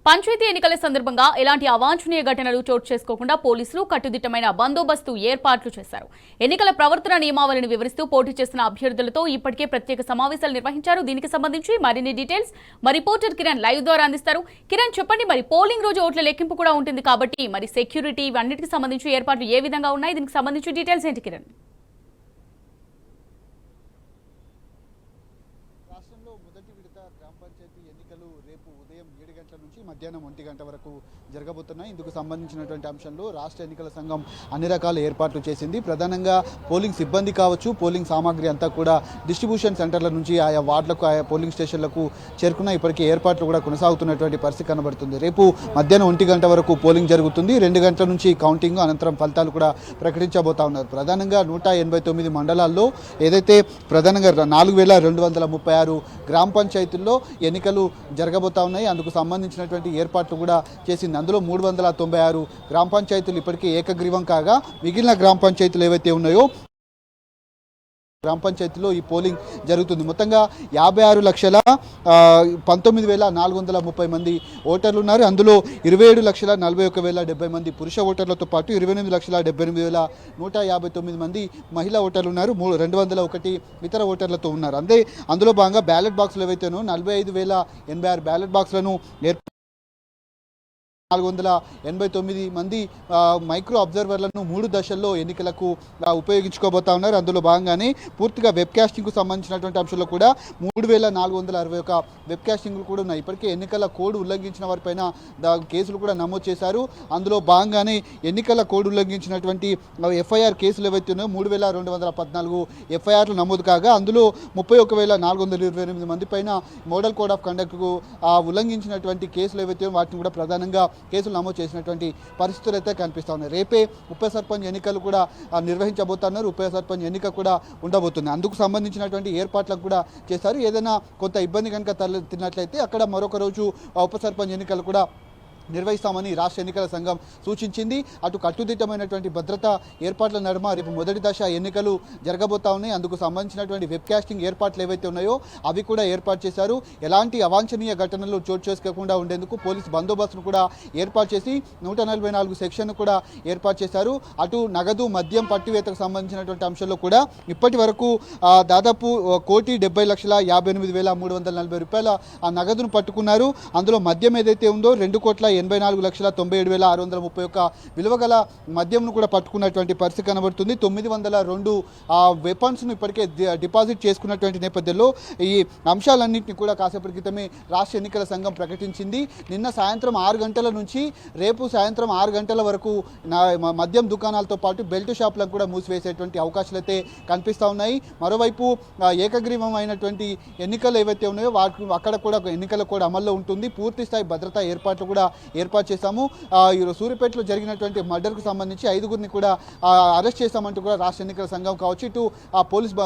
పంచాయతీ ఎన్నికల సందర్భంగా ఎలాంటి అవాంఛనీయ ఘటనలు చోటు చేసుకోకుండా పోలీసులు కట్టుదిట్టమైన బందోబస్తు ఏర్పాట్లు చేశారు. ఎన్నికల ప్రవర్తన నియమావళిని వివరిస్తూ పోటీ చేసిన అభ్యర్థులతో ఇప్పటికే ప్రత్యేక సమావేశాలు నిర్వహించారు. దీనికి సంబంధించి మరిన్ని డీటెయిల్స్ మా రిపోర్టర్ కిరణ్ లైవ్ ద్వారా అందిస్తారు. కిరణ్, చెప్పండి, మరి పోలింగ్ రోజు ఓట్ల లెక్కింపు కూడా ఉంటుంది కాబట్టి మరి సెక్యూరిటీ ఇవన్నిటికి సంబంధించి ఏర్పాట్లు ఏ విధంగా ఉన్నాయి? దీనికి సంబంధించి డీటెయిల్స్ ఏంటి కిరణ్? రాష్ట్రంలో మొదటి విడత గ్రామ పంచాయతీ ఎన్నికలు రేపు ఉదయం 7 గంటల నుంచి మధ్యాహ్నం 1 గంట వరకు జరగబోతున్నాయి. ఇందుకు సంబంధించినటువంటి అంశంలో రాష్ట్ర ఎన్నికల సంఘం అన్ని రకాల ఏర్పాట్లు చేసింది. ప్రధానంగా పోలింగ్ సిబ్బంది కావచ్చు, పోలింగ్ సామాగ్రి అంతా కూడా డిస్ట్రిబ్యూషన్ సెంటర్ల నుంచి ఆయా వార్డులకు, ఆయా పోలింగ్ స్టేషన్లకు చేరుకున్న ఇప్పటికే ఏర్పాట్లు కూడా కొనసాగుతున్నటువంటి పరిస్థితి కనబడుతుంది. రేపు మధ్యాహ్నం 1 గంట వరకు పోలింగ్ జరుగుతుంది. 2 గంటల నుంచి కౌంటింగ్, అనంతరం ఫలితాలు కూడా ప్రకటించబోతా ఉన్నారు. ప్రధానంగా 189 మండలాల్లో ఏదైతే ప్రధానంగా 4236 గ్రామ పంచాయతీల్లో ఎన్నికలు జరగబోతా ఉన్నాయి. అందుకు సంబంధించినటువంటి ఏర్పాట్లు కూడా చేసింది. అందులో 396 గ్రామ పంచాయతీలు ఇప్పటికే ఏకగ్రీవం కాగా మిగిలిన గ్రామ పంచాయతీలు ఏవైతే ఉన్నాయో గ్రామ పంచాయతీలో ఈ పోలింగ్ జరుగుతుంది. మొత్తంగా 56,19,430 మంది ఓటర్లు ఉన్నారు. అందులో 27,41,070 మంది పురుష ఓటర్లతో పాటు 28,78,159 మంది మహిళా ఓటర్లు ఉన్నారు. 201 ఇతర ఓటర్లతో ఉన్నారు. అందులో భాగంగా బ్యాలెట్ బాక్సులు ఏవైతేనో 45,086 బ్యాలెట్ బాక్సులను 489 మంది మైక్రో అబ్జర్వర్లను 3 దశల్లో ఎన్నికలకు ఉపయోగించుకోబోతా ఉన్నారు. అందులో భాగంగానే పూర్తిగా వెబ్కాస్టింగ్కు సంబంధించినటువంటి అంశంలో కూడా 3,461 వెబ్కాస్టింగ్లు కూడా ఉన్నాయి. ఇప్పటికే ఎన్నికల కోడ్ ఉల్లంఘించిన వారిపైన కేసులు కూడా నమోదు చేశారు. అందులో భాగంగానే ఎన్నికల కోడ్ ఉల్లంఘించినటువంటి ఎఫ్ఐఆర్ కేసులు ఏవైతే ఉన్నాయో 3,214 ఎఫ్ఐఆర్లు నమోదు కాగా అందులో 31,428 మంది పైన మోడల్ కోడ్ ఆఫ్ కండక్ట్కు ఉల్లంఘించినటువంటి కేసులు ఏవైతే వాటిని కూడా ప్రధానంగా కేసులు నమోదు చేసినటువంటి పరిస్థితులు అయితే కనిపిస్తూ ఉన్నాయి. రేపే ఉప సర్పంచ్ ఎన్నికలు కూడా నిర్వహించబోతున్నారు. ఉప సర్పంచ్ ఎన్నిక కూడా ఉండబోతుంది. అందుకు సంబంధించినటువంటి ఏర్పాట్లకు కూడా చేశారు. ఏదైనా కొంత ఇబ్బంది కనుక తిన్నట్లయితే అక్కడ మరొక రోజు ఉప సర్పంచ్ ఎన్నికలు కూడా నిర్వహిస్తామని రాష్ట్ర ఎన్నికల సంఘం సూచించింది. అటు కట్టుదిట్టమైనటువంటి భద్రత ఏర్పాట్ల నడుమ రేపు మొదటి దశ ఎన్నికలు జరగబోతా ఉన్నాయి. అందుకు సంబంధించినటువంటి వెబ్కాస్టింగ్ ఏర్పాట్లు ఏవైతే ఉన్నాయో అవి కూడా ఏర్పాటు చేశారు. ఎలాంటి అవాంఛనీయ ఘటనలు చోటు చేసుకోకుండా ఉండేందుకు పోలీసు బందోబస్తును కూడా ఏర్పాటు చేసి 144 సెక్షన్ కూడా ఏర్పాటు చేశారు. అటు నగదు, మద్యం పట్టివేతకు సంబంధించినటువంటి అంశంలో కూడా ఇప్పటి వరకు దాదాపు 1,50,58,340 రూపాయల ఆ నగదును పట్టుకున్నారు. అందులో మద్యం ఏదైతే ఉందో 2,84,97,631 విలువ గల మద్యంను కూడా పట్టుకున్నటువంటి పరిస్థితి కనబడుతుంది. 902 వెపన్స్ను ఇప్పటికే డిపాజిట్ చేసుకున్నటువంటి నేపథ్యంలో ఈ అంశాలన్నింటినీ కూడా కాసేపటి క్రితమే రాష్ట్ర ఎన్నికల సంఘం ప్రకటించింది. నిన్న సాయంత్రం 6 గంటల నుంచి రేపు సాయంత్రం 6 గంటల వరకు మద్యం దుకాణాలతో పాటు బెల్ట్ షాపులను కూడా మూసివేసేటువంటి అవకాశాలు అయితే కనిపిస్తూ ఉన్నాయి. మరోవైపు ఏకగ్రీవం అయినటువంటి ఎన్నికలు ఏవైతే ఉన్నాయో అక్కడ కూడా ఎన్నికలు కూడా అమల్లో ఉంటుంది. పూర్తి స్థాయి భద్రతా ఏర్పాట్లు కూడా ఏర్పాటు చేశాము. సూర్యాపేటలో జరిగినటువంటి మర్డర్కు సంబంధించి 5గురిని కూడా అరెస్ట్ చేశామంటూ కూడా రాష్ట్ర ఎన్నికల సంఘం కావచ్చు, ఇటు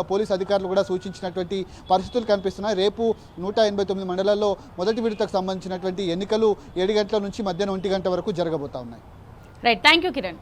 పోలీస్ అధికారులు కూడా సూచించినటువంటి పరిస్థితులు కనిపిస్తున్నాయి. రేపు 189 మండలాల్లో మొదటి విడతకు సంబంధించినటువంటి ఎన్నికలు 7 గంటల నుంచి మధ్యాహ్నం 1 గంట వరకు జరగబోతా ఉన్నాయి. Right, thank you Kiran.